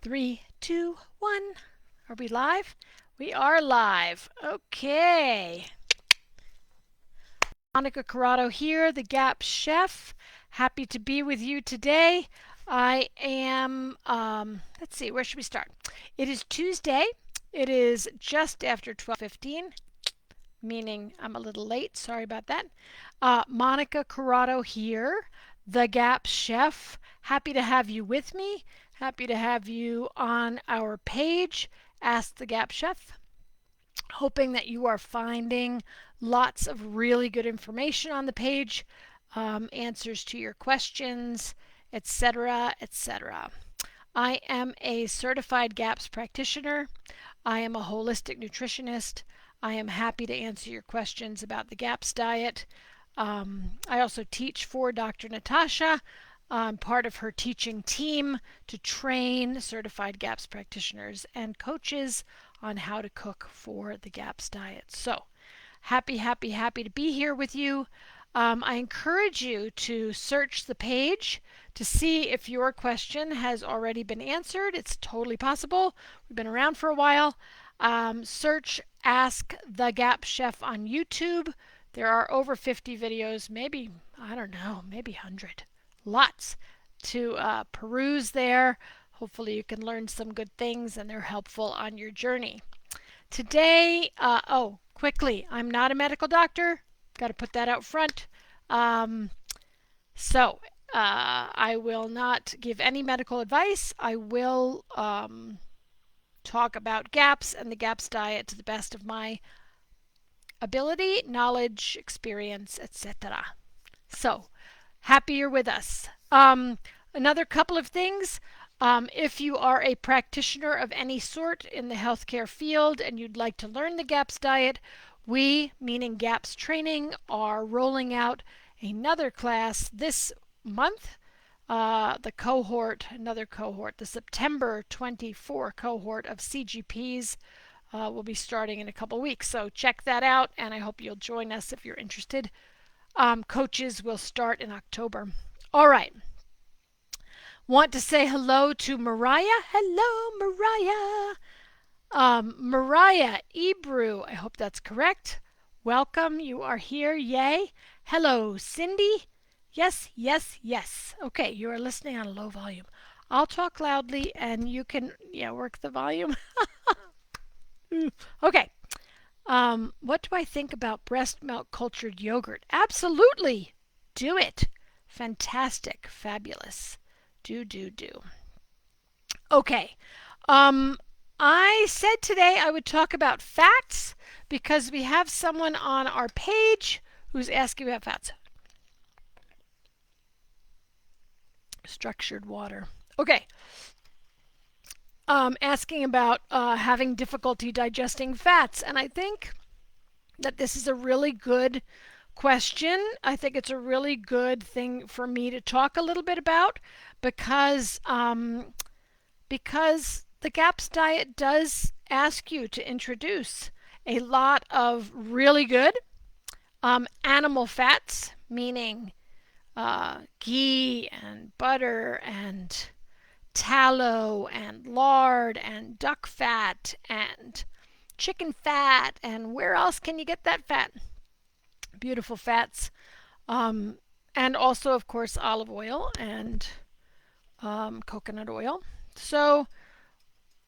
Three, two, one. Are we live? We are live. Okay. Monica Corrado here, the Gap Chef. Happy to be with you today. I am, let's see, where should we start? It is Tuesday. It is just after 12:15, meaning I'm a little late. Sorry about that. Monica Corrado here, the Gap Chef. Happy to have you with me. Happy to have you on our page, Ask the Gap Chef. Hoping that you are finding lots of really good information on the page, answers to your questions, etc., etc. I am a certified GAPS practitioner. I am a holistic nutritionist. I am happy to answer your questions about the GAPS diet. I also teach for Dr. Natasha. I'm part of her teaching team to train certified GAPS practitioners and coaches on how to cook for the GAPS diet. So happy to be here with you. I encourage you to search the page to see if your question has already been answered. It's totally possible. We've been around for a while. Search Ask the Gap Chef on YouTube. There are over 50 videos, maybe, I don't know, maybe 100. Lots to peruse there. Hopefully you can learn some good things and they're helpful on your journey. Today, quickly, I'm not a medical doctor. Got to put that out front. I will not give any medical advice. I will talk about GAPS and the GAPS diet to the best of my ability, knowledge, experience, etc. So, happy you're with us. Another couple of things. If you are a practitioner of any sort in the healthcare field and you'd like to learn the GAPS diet, we, meaning GAPS Training, are rolling out another class this month. Another cohort, the September 24 cohort of CGPs will be starting in a couple weeks. So check that out, and I hope you'll join us if you're interested. Coaches will start in October. All right. Want to say hello to Mariah. Hello, Mariah. Mariah Ebrew, I hope that's correct. Welcome, you are here, yay. Hello, Cindy. Yes, yes, yes. Okay, you are listening on a low volume. I'll talk loudly and you can, work the volume. Okay. What do I think about breast milk cultured yogurt? Absolutely. Do it. Fantastic. Fabulous. Do. Okay. I said today I would talk about fats because we have someone on our page who's asking about fats. Structured water. Okay. Asking about having difficulty digesting fats. And I think that this is a really good question. I think it's a really good thing for me to talk a little bit about because the GAPS diet does ask you to introduce a lot of really good animal fats, meaning ghee and butter and tallow and lard and duck fat and chicken fat, and where else can you get that fat? Beautiful fats. And also, of course, olive oil and coconut oil. So,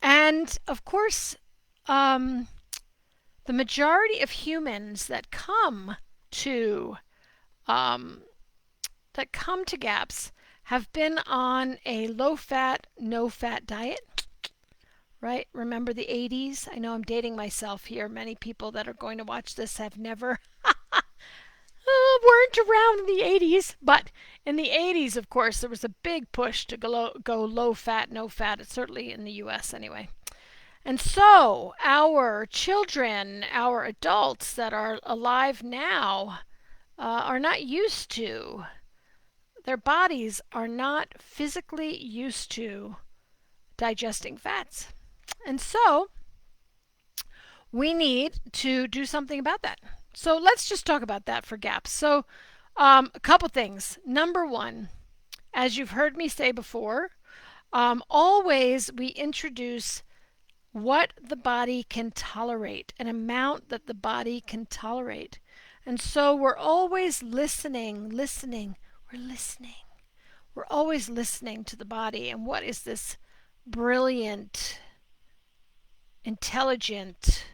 and of course, the majority of humans that come to GAPS have been on a low-fat, no-fat diet, right? Remember the 80s? I know I'm dating myself here. Many people that are going to watch this have never weren't around in the 80s, but in the 80s, of course, there was a big push to go low-fat, no-fat, certainly in the U.S. anyway. And so our children, our adults that are alive now are not used to, their bodies are not physically used to digesting fats. And so we need to do something about that. So let's just talk about that for GAPS. So a couple things. Number one, as you've heard me say before, Always we introduce what the body can tolerate, an amount that the body can tolerate. And so we're always listening. We're listening. We're always listening to the body. And what is this brilliant, intelligent,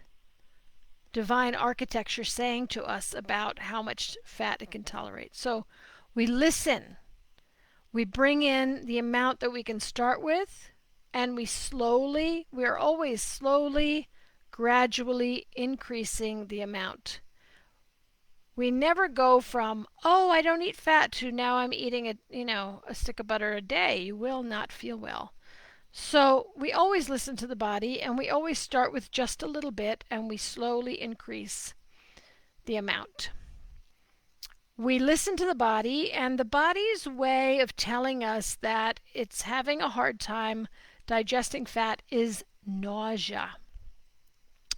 divine architecture saying to us about how much fat it can tolerate? So we listen. We bring in the amount that we can start with, and we're always slowly, gradually increasing the amount. We never go from, oh, I don't eat fat, to now I'm eating a stick of butter a day. You will not feel well. So we always listen to the body, and we always start with just a little bit, and we slowly increase the amount. We listen to the body, and the body's way of telling us that it's having a hard time digesting fat is nausea.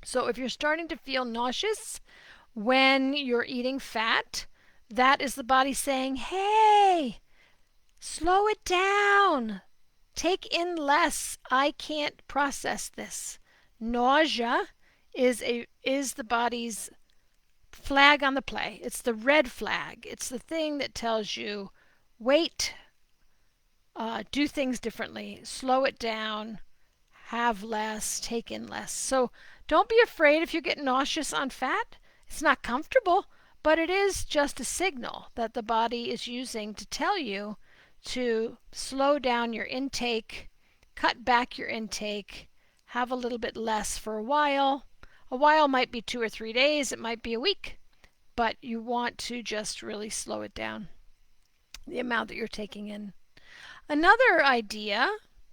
So if you're starting to feel nauseous when you're eating fat, that is the body saying, hey, slow it down. Take in less. I can't process this. Nausea is the body's flag on the play. It's the red flag. It's the thing that tells you, wait, do things differently, slow it down, have less, take in less. So don't be afraid if you get nauseous on fat. It's not comfortable, but it is just a signal that the body is using to tell you to slow down your intake, cut back your intake, have a little bit less for a while. A while might be 2 or 3 days, it might be a week, but you want to just really slow it down, the amount that you're taking in. Another idea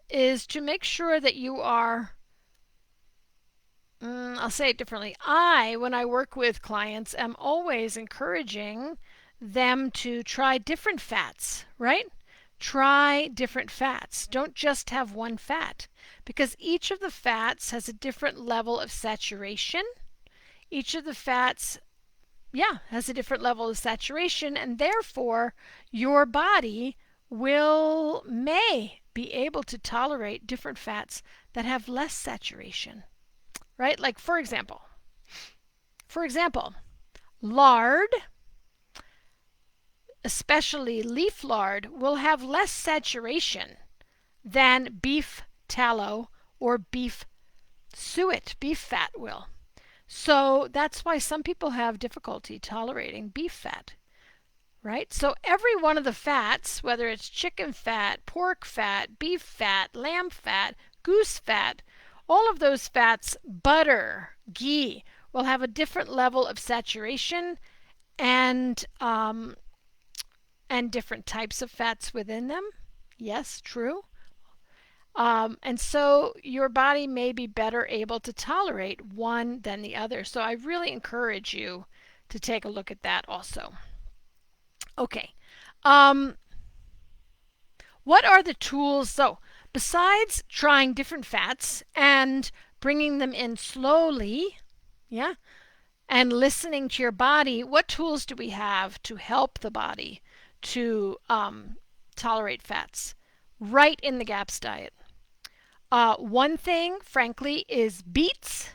is to make sure that you are, I'll say it differently. When I work with clients, am always encouraging them to try different fats, right? Try different fats. Don't just have one fat, because each of the fats has a different level of saturation. Each of the fats, has a different level of saturation, and therefore your body may be able to tolerate different fats that have less saturation, right? Like for example, lard, especially leaf lard, will have less saturation than beef tallow or beef suet, beef fat will. So that's why some people have difficulty tolerating beef fat, right? So every one of the fats, whether it's chicken fat, pork fat, beef fat, lamb fat, goose fat, all of those fats, butter, ghee, will have a different level of saturation and different types of fats within them. Yes, true. And so your body may be better able to tolerate one than the other. So I really encourage you to take a look at that also. Okay. What are the tools? So besides trying different fats and bringing them in slowly, and listening to your body, what tools do we have to help the body to tolerate fats? Right in the GAPS diet. One thing, frankly, is beets,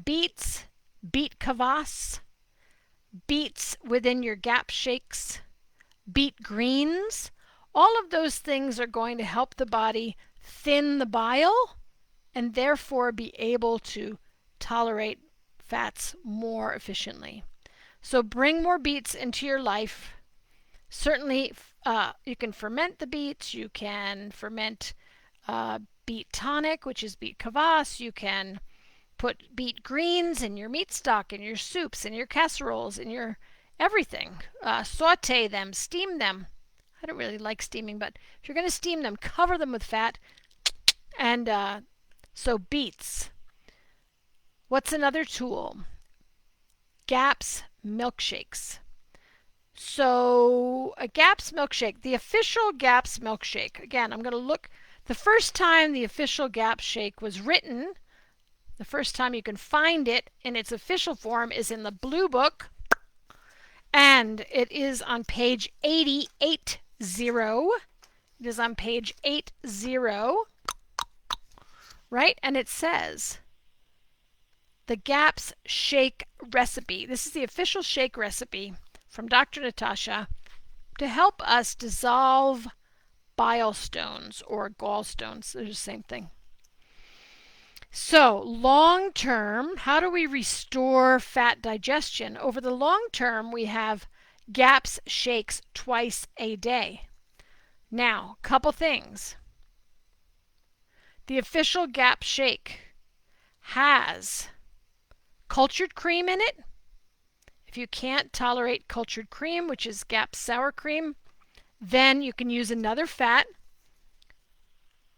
beet kvass, beets within your GAPS shakes, beet greens. All of those things are going to help the body thin the bile and therefore be able to tolerate fats more efficiently. So bring more beets into your life. Certainly, you can ferment the beets. You can ferment beet tonic, which is beet kvass. You can put beet greens in your meat stock, in your soups, in your casseroles, in your everything. Saute them, steam them. I don't really like steaming, but if you're going to steam them, cover them with fat. And so beets. What's another tool? GAPS milkshakes. So a GAPS milkshake, the official GAPS milkshake. Again, I'm going to look. The first time the official GAPS shake was written, the first time you can find it in its official form is in the Blue Book, and it is on page 880. It is on page 80, right? And it says, the GAPS shake recipe. This is the official shake recipe from Dr. Natasha to help us dissolve bile stones or gallstones. They're the same thing. So, long term, how do we restore fat digestion? Over the long term, we have GAPS shakes twice a day. Now, couple things. The official GAPS shake has cultured cream in it. If you can't tolerate cultured cream, which is GAPS sour cream, then you can use another fat.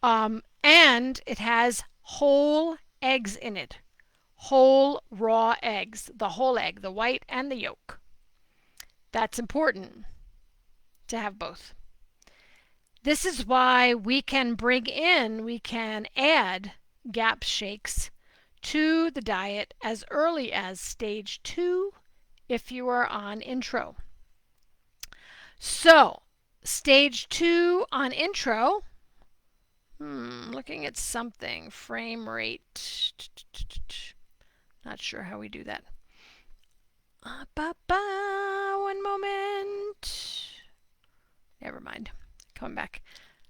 And it has whole eggs in it. Whole raw eggs. The whole egg, the white and the yolk. That's important to have both. This is why we can add GAPS shakes to the diet as early as stage 2 if you are on intro. So, stage 2 on intro, looking at something, frame rate, not sure how we do that. One moment. Never mind. Coming back.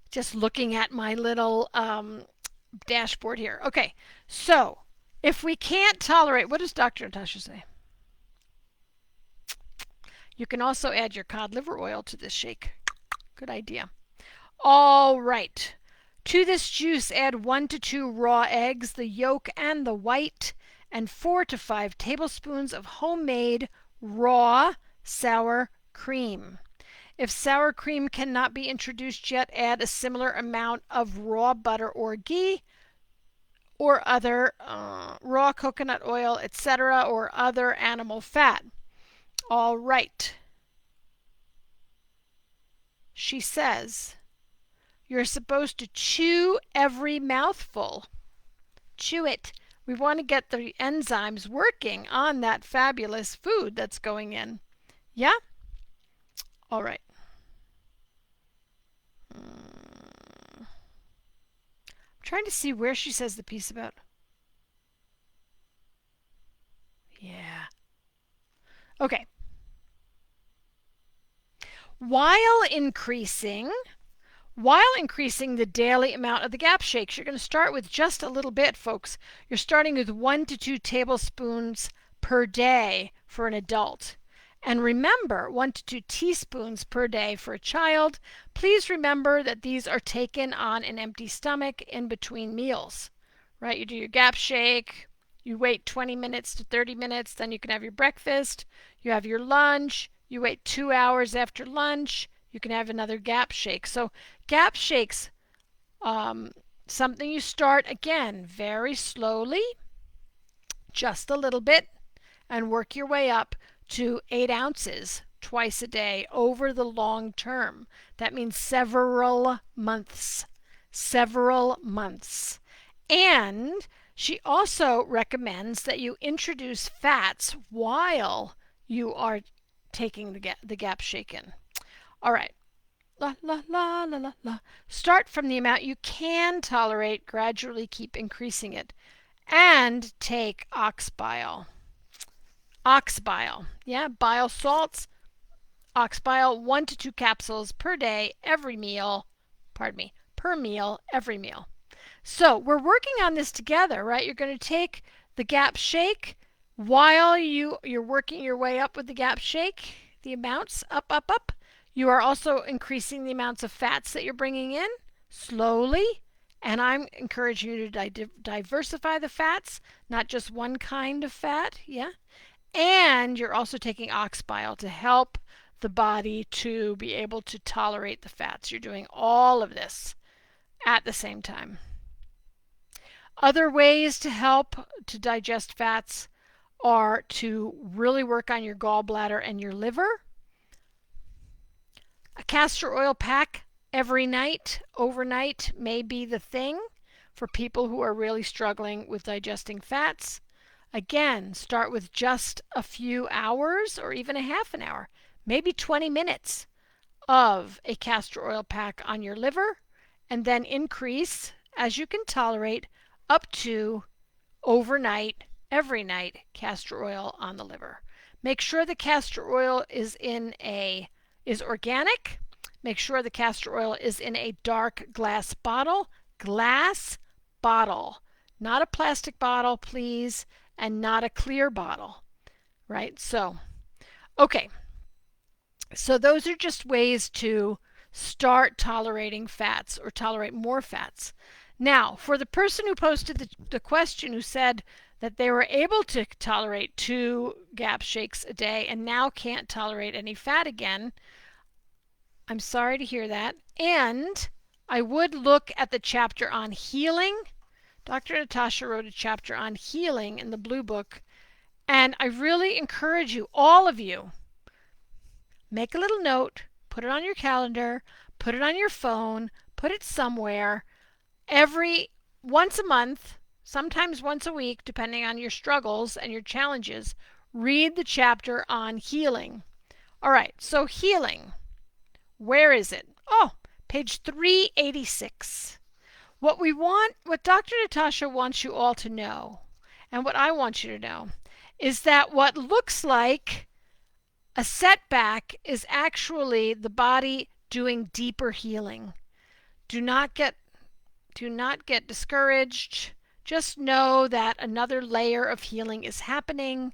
Just looking at my little dashboard here. Okay, so if we can't tolerate, what does Dr. Natasha say? You can also add your cod liver oil to this shake. Good idea. All right. To this juice, add 1 to 2 raw eggs, the yolk and the white, and 4 to 5 tablespoons of homemade raw sour cream. If sour cream cannot be introduced yet, add a similar amount of raw butter or ghee or other raw coconut oil, etc., or other animal fat. All right. She says, you're supposed to chew every mouthful. Chew it. We want to get the enzymes working on that fabulous food that's going in. Yeah? All right. I'm trying to see where she says the piece about. Yeah. Okay. While increasing the daily amount of the GAPS shakes, you're going to start with just a little bit, folks. You're starting with 1 to 2 tablespoons per day for an adult. And remember, 1 to 2 teaspoons per day for a child. Please remember that these are taken on an empty stomach in between meals. Right? You do your GAPS shake, you wait 20 minutes to 30 minutes, then you can have your breakfast, you have your lunch, you wait 2 hours after lunch, you can have another GAPS shake. So GAPS shakes, something you start, again, very slowly, just a little bit, and work your way up to 8 ounces twice a day over the long term. That means several months. Several months. And she also recommends that you introduce fats while you are taking the GAPS shake in. All right. La, la, la, la, la, la. Start from the amount you can tolerate, gradually keep increasing it. And take ox bile. Ox bile. Yeah, bile salts. Ox bile, 1 to 2 capsules per day, every meal. Pardon me, per meal, every meal. So we're working on this together, right? You're going to take the GAPS shake while you're working your way up with the GAPS shake, the amounts up, up, up. You are also increasing the amounts of fats that you're bringing in slowly. And I'm encouraging you to diversify the fats, not just one kind of fat. Yeah. And you're also taking ox bile to help the body to be able to tolerate the fats. You're doing all of this at the same time. Other ways to help to digest fats are to really work on your gallbladder and your liver. A castor oil pack every night, overnight, may be the thing for people who are really struggling with digesting fats. Again, start with just a few hours or even a half an hour, maybe 20 minutes of a castor oil pack on your liver, and then increase as you can tolerate up to overnight, every night, castor oil on the liver. Make sure the castor oil is organic. Make sure the castor oil is in a dark glass bottle. Glass bottle, not a plastic bottle, please, and not a clear bottle, right? So, okay. So those are just ways to start tolerating fats or tolerate more fats. Now, for the person who posted the question who said that they were able to tolerate 2 GAP shakes a day and now can't tolerate any fat again, I'm sorry to hear that. And I would look at the chapter on healing. Dr. Natasha wrote a chapter on healing in the Blue Book, and I really encourage you, all of you, make a little note, put it on your calendar, put it on your phone, put it somewhere. Once a month, sometimes once a week, depending on your struggles and your challenges, read the chapter on healing. All right, so healing. Where is it? Oh, page 386. What Dr. Natasha wants you all to know, and what I want you to know, is that what looks like a setback is actually the body doing deeper healing. Do not get discouraged. Just know that another layer of healing is happening,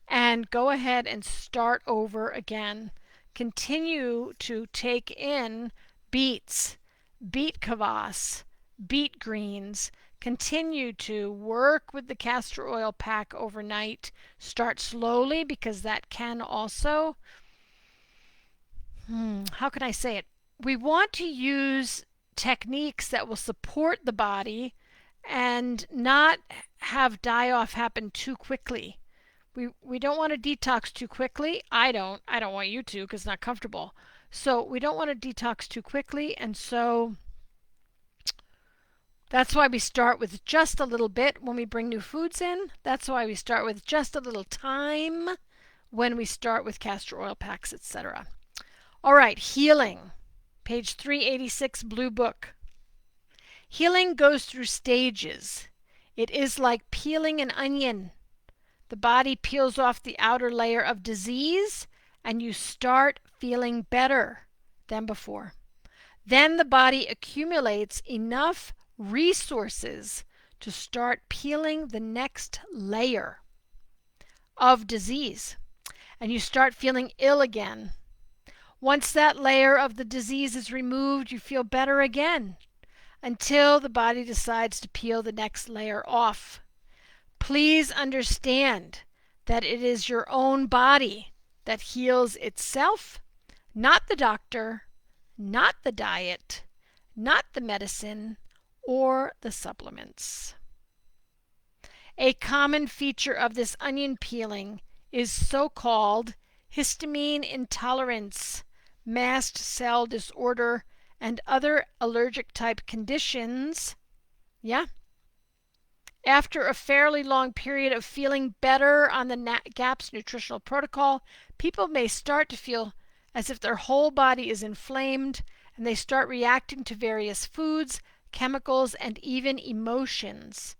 and go ahead and start over again. Continue to take in beets, beet kvass, beet greens. Continue to work with the castor oil pack overnight. Start slowly, because that can also, how can I say it? We want to use techniques that will support the body and not have die-off happen too quickly. We don't want to detox too quickly. I don't want you to, because it's not comfortable. So we don't want to detox too quickly, and so that's why we start with just a little bit when we bring new foods in. That's why we start with just a little time when we start with castor oil packs, etc. All right, healing. Page 386, Blue Book. Healing goes through stages. It is like peeling an onion. The body peels off the outer layer of disease, and you start feeling better than before. Then the body accumulates enough resources to start peeling the next layer of disease, and you start feeling ill again. Once that layer of the disease is removed, you feel better again, until the body decides to peel the next layer off. Please understand that it is your own body that heals itself, not the doctor, not the diet, not the medicine, or the supplements. A common feature of this onion peeling is so-called histamine intolerance, mast cell disorder, and other allergic type conditions. Yeah. After a fairly long period of feeling better on the GAPS nutritional protocol, people may start to feel as if their whole body is inflamed, and they start reacting to various foods, chemicals, and even emotions.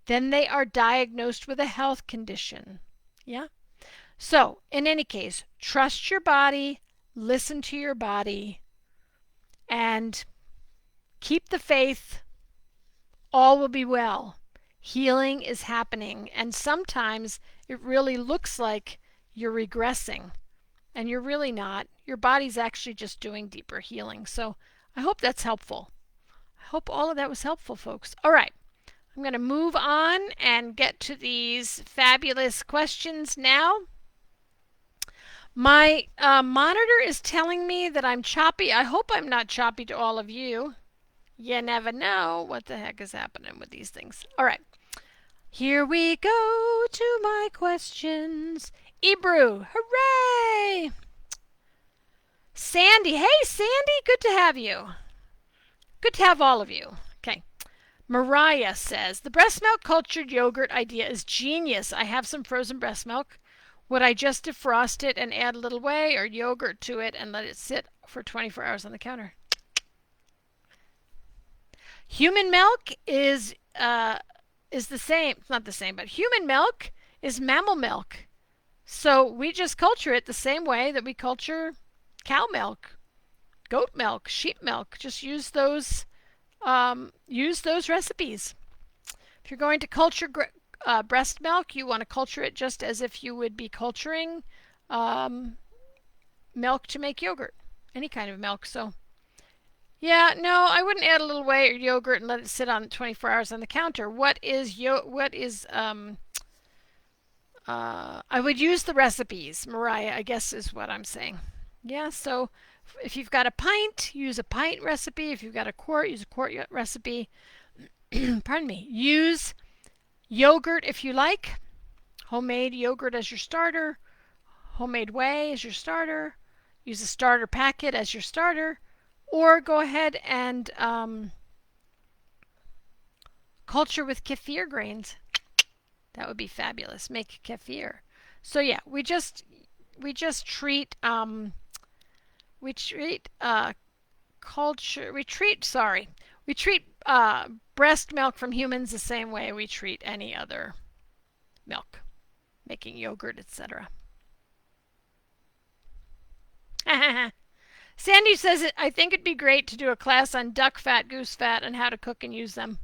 Then they are diagnosed with a health condition. Yeah? So, in any case, trust your body, listen to your body, and keep the faith. All will be well. Healing is happening, and sometimes it really looks like you're regressing, and you're really not. Your body's actually just doing deeper healing. So I hope that's helpful. I hope all of that was helpful, folks. All right, I'm going to move on and get to these fabulous questions now. My monitor is telling me that I'm choppy. I hope I'm not choppy to all of you. You never know what the heck is happening with these things. All right. Here we go to my questions. Ebru, hooray! Sandy, hey Sandy, good to have you. Good to have all of you. Okay. Mariah says, the breast milk cultured yogurt idea is genius. I have some frozen breast milk. Would I just defrost it and add a little whey or yogurt to it and let it sit for 24 hours on the counter? Human milk is the same. It's not the same, but human milk is mammal milk. So we just culture it the same way that we culture cow milk, goat milk, sheep milk. Just use those recipes. If you're going to culture breast milk, you want to culture it just as if you would be culturing milk to make yogurt, any kind of milk. So yeah, no, I wouldn't add a little whey or yogurt and let it sit on 24 hours on the counter. I would use the recipes, Mariah, I guess is what I'm saying. Yeah, so if you've got a pint, use a pint recipe. If you've got a quart, use a quart recipe. Pardon me. Use yogurt if you like. Homemade yogurt as your starter. Homemade whey as your starter. Use a starter packet as your starter. Or go ahead and culture with kefir grains. That would be fabulous. Make kefir. So yeah, we treat breast milk from humans the same way we treat any other milk, making yogurt, etc. Sandy says, I think it'd be great to do a class on duck fat, goose fat, and how to cook and use them.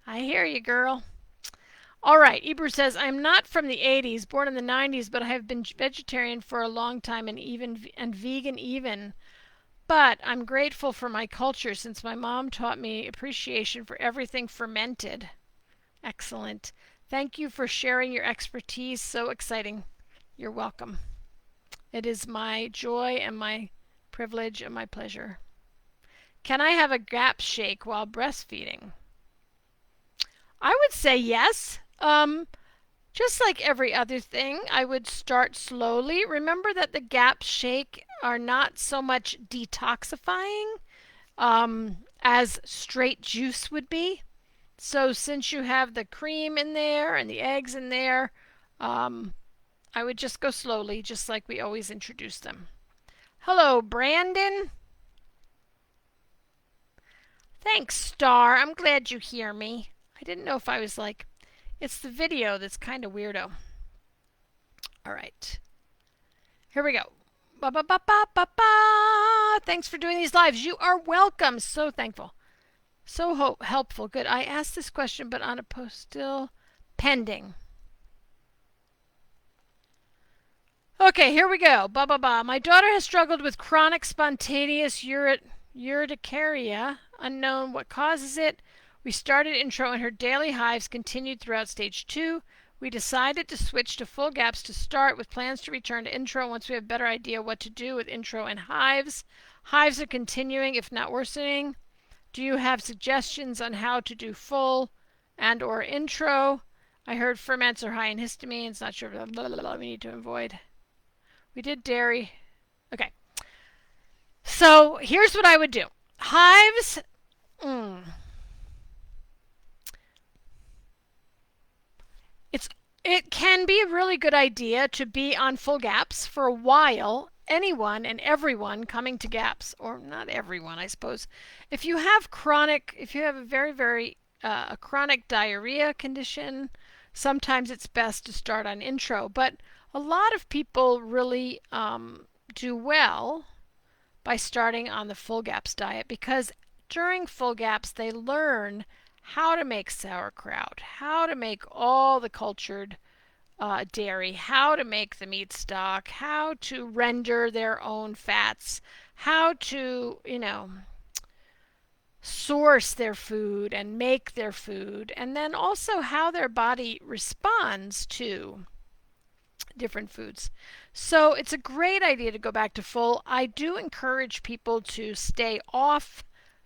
I hear you, girl. All right, Eber says, I'm not from the 80s, born in the 90s, but I have been vegetarian for a long time and vegan even. But I'm grateful for my culture since my mom taught me appreciation for everything fermented. Excellent. Thank you for sharing your expertise. So exciting. You're welcome. It is my joy and my privilege and my pleasure. Can I have a GAP shake while breastfeeding? I would say yes. Just like every other thing, I would start slowly. Remember that the GAP shake are not so much detoxifying as straight juice would be. So since you have the cream in there and the eggs in there, I would just go slowly, just like we always introduce them. Hello, Brandon. Thanks, Star. I'm glad you hear me. I didn't know if I was like... It's the video that's kind of weirdo. All right. Here we go. Ba ba ba ba ba ba. Thanks for doing these lives. You are welcome. So thankful. So helpful. Good. I asked this question, but on a post still pending. Okay, here we go. Ba ba ba. My daughter has struggled with chronic spontaneous urticaria. Unknown what causes it. We started intro and her daily hives continued throughout stage 2. We decided to switch to full gaps to start with plans to return to intro once we have a better idea what to do with intro and hives. Hives are continuing if not worsening. Do you have suggestions on how to do full and or intro? I heard ferments are high in histamines. Not sure what we need to avoid. We did dairy. Okay. So here's what I would do. Hives. It can be a really good idea to be on full gaps for a while. Anyone and everyone coming to gaps, or not everyone, I suppose. If you have a very, very a chronic diarrhea condition, sometimes it's best to start on intro. But a lot of people really do well by starting on the full gaps diet because during full gaps they learn how to make sauerkraut, how to make all the cultured dairy, how to make the meat stock, how to render their own fats, how to, source their food and make their food, and then also how their body responds to different foods. So it's a great idea to go back to full. I do encourage people to stay off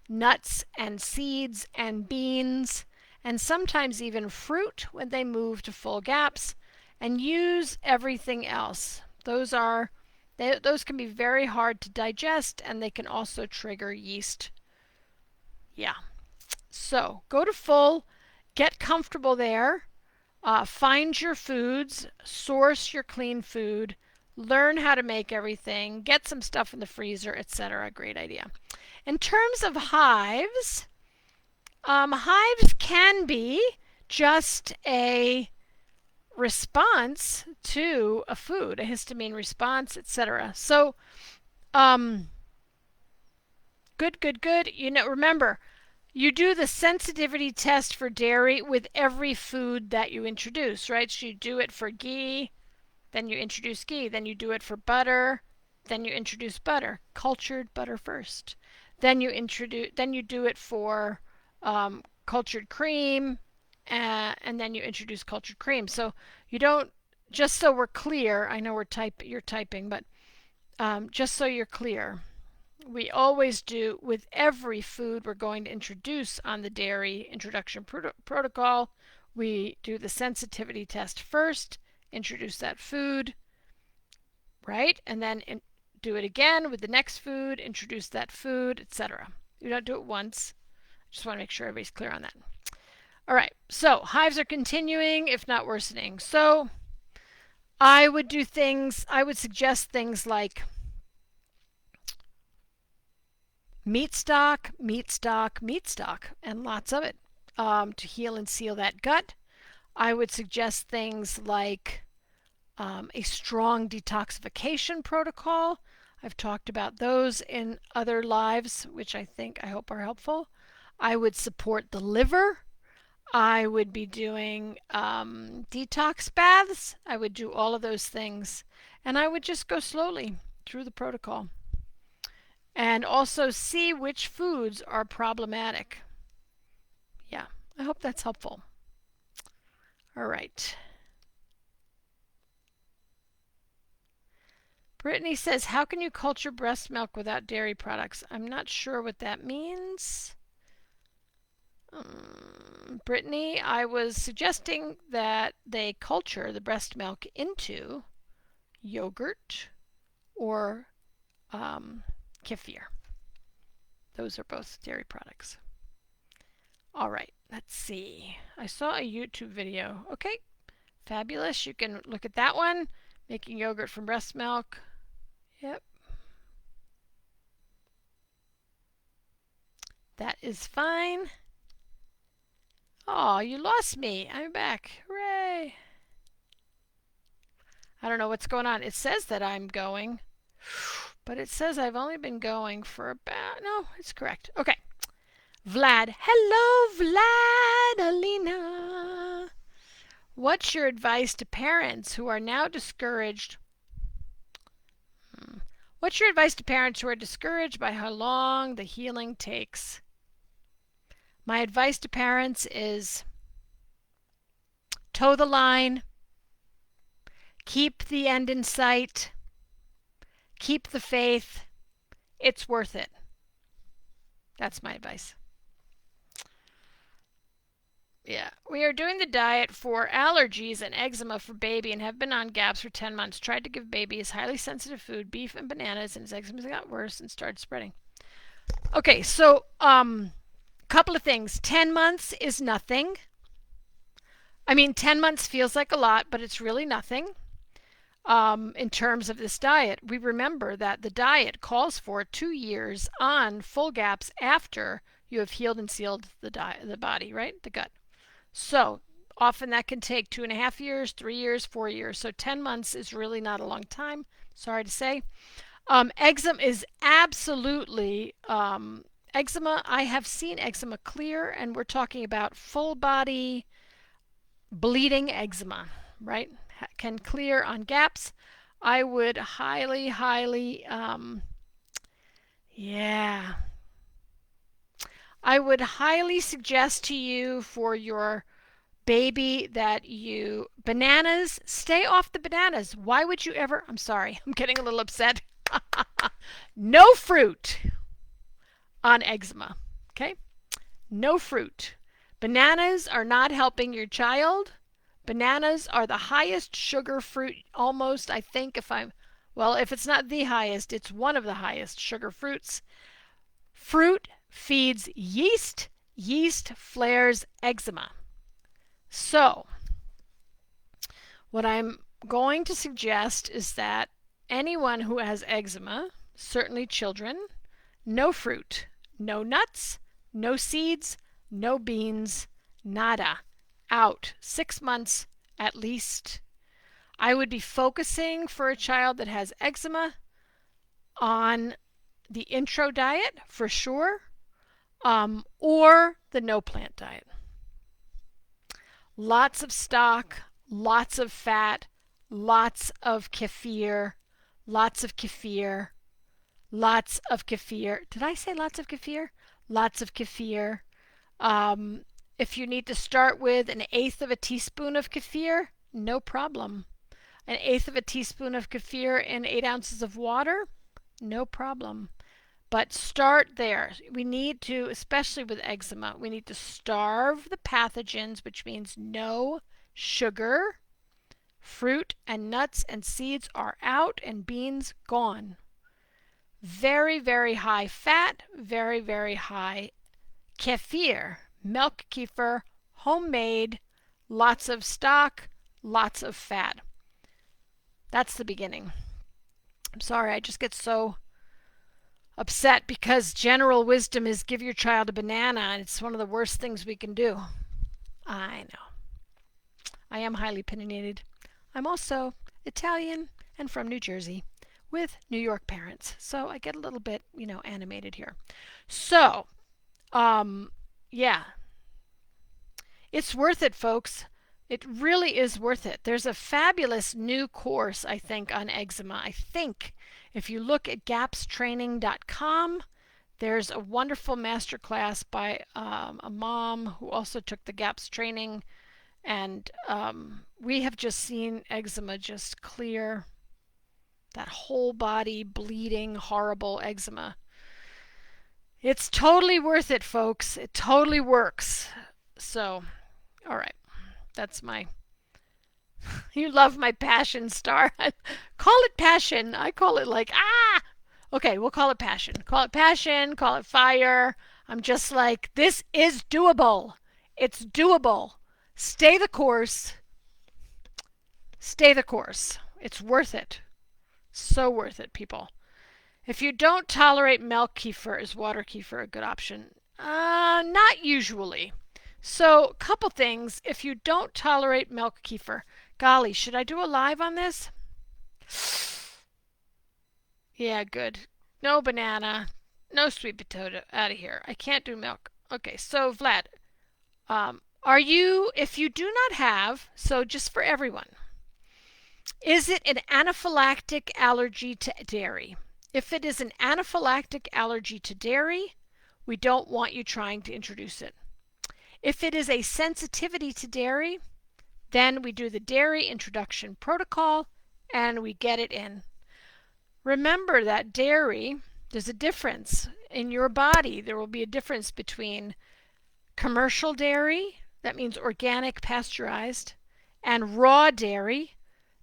nuts and seeds and beans and sometimes even fruit when they move to full gaps and use everything else. Those can be very hard to digest and they can also trigger yeast. Yeah. So go to full, get comfortable there. Find your foods, source your clean food, learn how to make everything, get some stuff in the freezer, etc. Great idea. In terms of hives, hives can be just a response to a food, a histamine response, etc. So, good. Remember, you do the sensitivity test for dairy with every food that you introduce, right? So you do it for ghee, then you introduce ghee, then you do it for butter, then you introduce butter, cultured butter first. Then you do it for cultured cream, and then you introduce cultured cream. So you don't, just so we're clear, I know you're typing, but just so you're clear, we always do with every food we're going to introduce on the dairy introduction protocol. We do the sensitivity test first, introduce that food, right? And then do it again with the next food, introduce that food, etc. You don't do it once. I just want to make sure everybody's clear on that. All right, so hives are continuing, if not worsening. So I would suggest things like meat stock, and lots of it to heal and seal that gut. I would suggest things like a strong detoxification protocol. I've talked about those in other lives, which I hope are helpful. I would support the liver. I would be doing detox baths. I would do all of those things. And I would just go slowly through the protocol. And also see which foods are problematic. Yeah, I hope that's helpful. All right. Brittany says, how can you culture breast milk without dairy products? I'm not sure what that means. Brittany, I was suggesting that they culture the breast milk into yogurt or kefir. Those are both dairy products. All right, let's see. I saw a YouTube video. Okay, fabulous. You can look at that one. Making yogurt from breast milk. Yep. That is fine. Oh, you lost me. I'm back. Hooray. I don't know what's going on. It says that I'm going, but it says I've only been going for about, no, it's correct. Okay. Vlad. Hello, Vladalina. What's your advice to parents who are now discouraged? What's your advice to parents who are discouraged by how long the healing takes? My advice to parents is toe the line, keep the end in sight, keep the faith. It's worth it. That's my advice. Yeah, we are doing the diet for allergies and eczema for baby and have been on GAPS for 10 months. Tried to give baby his highly sensitive food, beef and bananas, and his eczema got worse and started spreading. Okay, so couple of things. 10 months is nothing. I mean, 10 months feels like a lot, but it's really nothing. In terms of this diet, we remember that the diet calls for 2 years on full GAPS after you have healed and sealed the body, right? The gut. So often that can take 2.5 years, 3 years, 4 years. So 10 months is really not a long time. Sorry to say. Eczema is absolutely eczema. I have seen eczema clear, and we're talking about full body bleeding eczema, right? Can clear on GAPS. I would highly, I would highly suggest to you for your baby that bananas, stay off the bananas. Why would you ever, I'm sorry, I'm getting a little upset. No fruit on eczema, okay? No fruit. Bananas are not helping your child. Bananas are the highest sugar fruit, almost, I think, if it's not the highest, it's one of the highest sugar fruits. Fruit feeds yeast. Yeast flares eczema. So, What I'm going to suggest is that anyone who has eczema, certainly children, no fruit, no nuts, no seeds, no beans, nada. Out. 6 months at least. I would be focusing for a child that has eczema on the intro diet for sure, or the no plant diet. Lots of stock, lots of fat, lots of kefir, lots of kefir, lots of kefir. Did I say lots of kefir? Lots of kefir. If you need to start with 1/8 of a teaspoon of kefir, no problem. 1/8 of a teaspoon of kefir in 8 ounces of water, no problem. But start there. We need to, especially with eczema, we need to starve the pathogens, which means no sugar. Fruit and nuts and seeds are out and beans gone. Very, very high fat, very, very high kefir, milk kefir, homemade, lots of stock, lots of fat. That's the beginning. I'm sorry, I just get so upset because general wisdom is give your child a banana, and it's one of the worst things we can do. I know. I am highly opinionated. I'm also Italian and from New Jersey with New York parents, so I get a little bit, animated here. So, yeah, it's worth it, folks. It really is worth it. There's a fabulous new course, I think, on eczema. I think if you look at gapstraining.com, there's a wonderful masterclass by a mom who also took the GAPS training, and we have just seen eczema just clear. That whole body bleeding, horrible eczema. It's totally worth it, folks. It totally works. So, all right. That's my, you love my passion star. Call it passion. I call it okay, we'll call it passion. Call it passion, call it fire. I'm just like, this is doable. It's doable. Stay the course. Stay the course. It's worth it. So worth it, people. If you don't tolerate milk kefir, is water kefir a good option? Not usually. So, a couple things. If you don't tolerate milk kefir, golly, should I do a live on this? Yeah, good. No banana, no sweet potato, out of here. I can't do milk. Okay, so Vlad, if you do not have, so just for everyone, is it an anaphylactic allergy to dairy? If it is an anaphylactic allergy to dairy, we don't want you trying to introduce it. If it is a sensitivity to dairy, then we do the dairy introduction protocol and we get it in. Remember that dairy, there's a difference in your body. There will be a difference between commercial dairy, that means organic pasteurized, and raw dairy.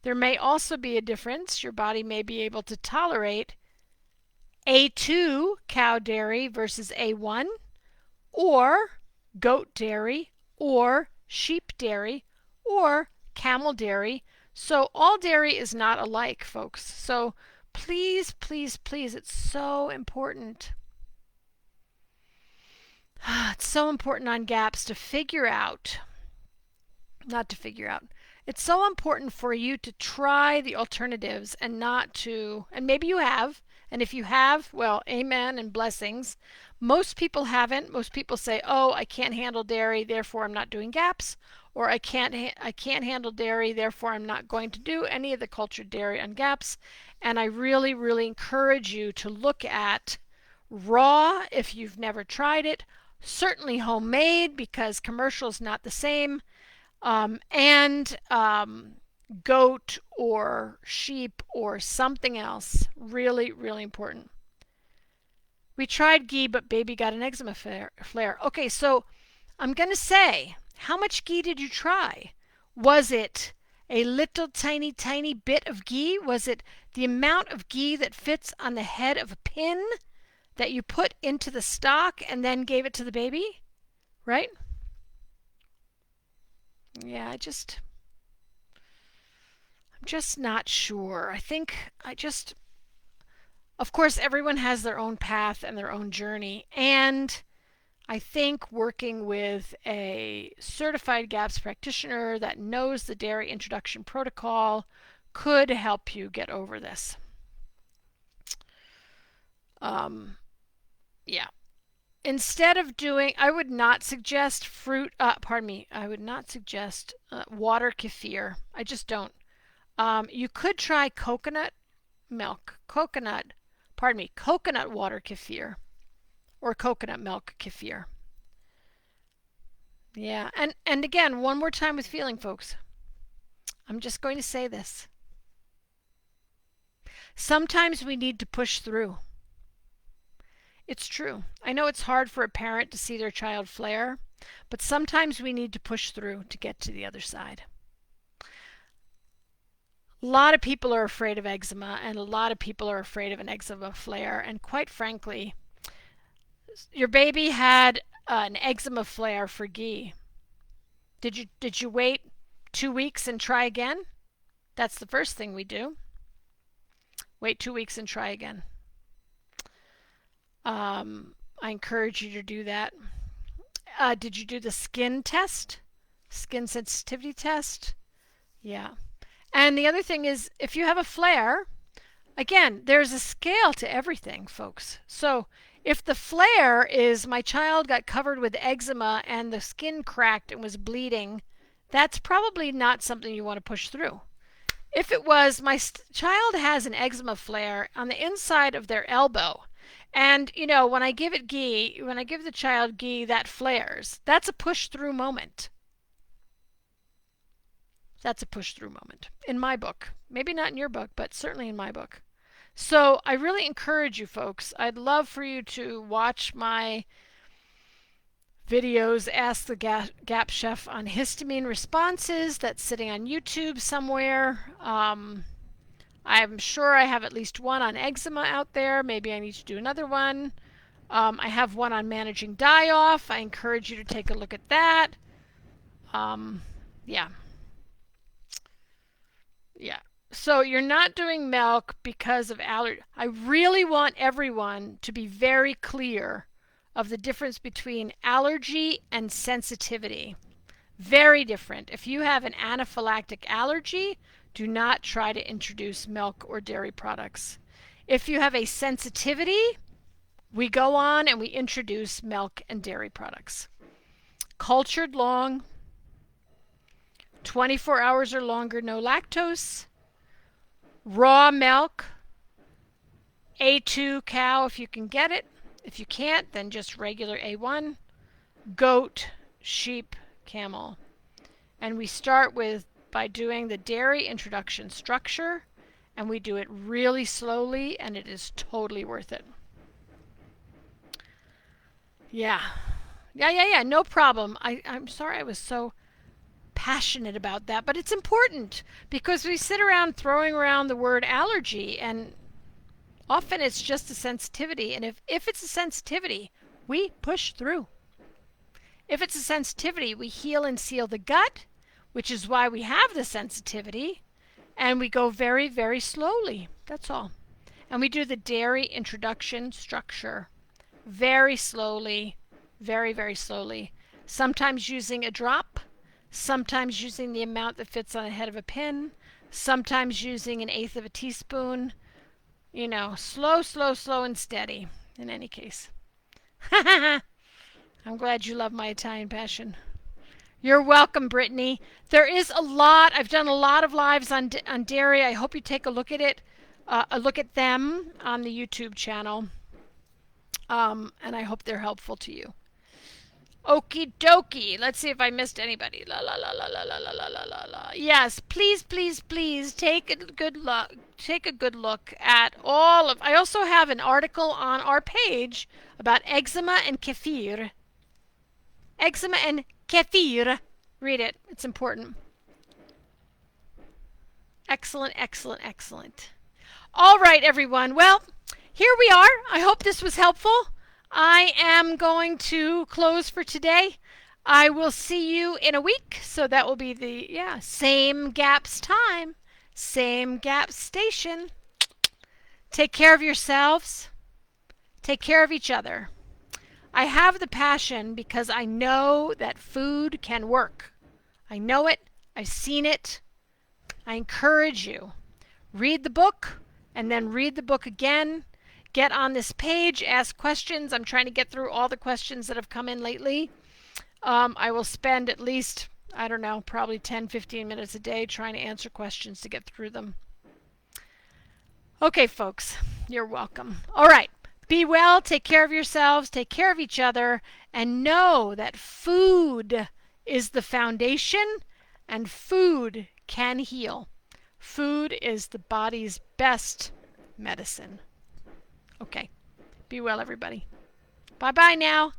There may also be a difference. Your body may be able to tolerate A2 cow dairy versus A1, or goat dairy, or sheep dairy, or camel dairy. So all dairy is not alike, folks. So please, please, please, it's so important. It's so important on GAPS to figure out, not to figure out, it's so important for you to try the alternatives and not to, and maybe you have, and if you have, well, amen and blessings. Most people haven't. Most people say, "Oh, I can't handle dairy, therefore I'm not doing GAPS," or I can't handle dairy, therefore I'm not going to do any of the cultured dairy on GAPS." And I really, really encourage you to look at raw if you've never tried it, certainly homemade because commercial is not the same, and goat or sheep or something else. Really, really important. We tried ghee, but baby got an eczema flare. Okay, so I'm going to say, how much ghee did you try? Was it a little tiny, tiny bit of ghee? Was it the amount of ghee that fits on the head of a pin that you put into the stock and then gave it to the baby? Right? Yeah, just not sure. Of course, everyone has their own path and their own journey. And I think working with a certified GAPS practitioner that knows the dairy introduction protocol could help you get over this. Yeah. Instead of doing, I would not suggest I would not suggest water kefir. I just don't. You could try coconut water kefir or coconut milk kefir. Yeah, and again, one more time with feeling, folks. I'm just going to say this. Sometimes we need to push through. It's true. I know it's hard for a parent to see their child flare, but sometimes we need to push through to get to the other side. A lot of people are afraid of eczema, and a lot of people are afraid of an eczema flare. And quite frankly, your baby had an eczema flare for Guy. Did you wait 2 weeks and try again? That's the first thing we do. Wait 2 weeks and try again. I encourage you to do that. Did you do the skin test? Skin sensitivity test? Yeah. And the other thing is, if you have a flare, again, there's a scale to everything, folks. So if the flare is my child got covered with eczema and the skin cracked and was bleeding, that's probably not something you want to push through. If it was my child has an eczema flare on the inside of their elbow, and when I give the child Guy, that flares, that's a push through moment. That's a push through moment in my book. Maybe not in your book, but certainly in my book. So I really encourage you folks. I'd love for you to watch my videos, Ask the GAP Chef on histamine responses. That's sitting on YouTube somewhere. I'm sure I have at least one on eczema out there. Maybe I need to do another one. I have one on managing die-off. I encourage you to take a look at that. Yeah. So you're not doing milk because of allergy. I really want everyone to be very clear of the difference between allergy and sensitivity. Very different. If you have an anaphylactic allergy, do not try to introduce milk or dairy products. If you have a sensitivity, we go on and we introduce milk and dairy products. Cultured long, 24 hours or longer, no lactose, raw milk, A2 cow if you can get it. If you can't, then just regular A1, goat, sheep, camel. And we start by doing the dairy introduction structure, and we do it really slowly, and it is totally worth it. Yeah, no problem. I'm sorry I was so passionate about that, but it's important because we sit around throwing around the word allergy, and often it's just a sensitivity. And if it's a sensitivity, we push through. If it's a sensitivity, we heal and seal the gut, which is why we have the sensitivity, and we go very, very slowly. That's all. And we do the dairy introduction structure very slowly, very, very slowly. Sometimes using a drop, sometimes using the amount that fits on the head of a pin, sometimes using 1/8 of a teaspoon. Slow, slow, slow and steady in any case. I'm glad you love my Italian passion. You're welcome, Brittany. There is a lot. I've done a lot of lives on dairy. I hope you take a look at it, a look at them on the YouTube channel. And I hope they're helpful to you. Okie dokie. Let's see if I missed anybody. La la la la la la la la la la. Yes, please, please, please take a good look. Take a good look at all of. I also have an article on our page about eczema and kefir. Eczema and kefir. Read it. It's important. Excellent, excellent, excellent. All right, everyone. Well, here we are. I hope this was helpful. I am going to close for today. I will see you in a week. So that will be the same GAPS time, same gap station. Take care of yourselves. Take care of each other. I have the passion because I know that food can work. I know it. I've seen it. I encourage you. Read the book and then read the book again. Get on this page. Ask questions. I'm trying to get through all the questions that have come in lately. I will spend at least, I don't know, probably 10, 15 minutes a day trying to answer questions to get through them. Okay, folks, you're welcome. All right. Be well, take care of yourselves, take care of each other, and know that food is the foundation and food can heal. Food is the body's best medicine. Okay. Be well, everybody. Bye-bye now.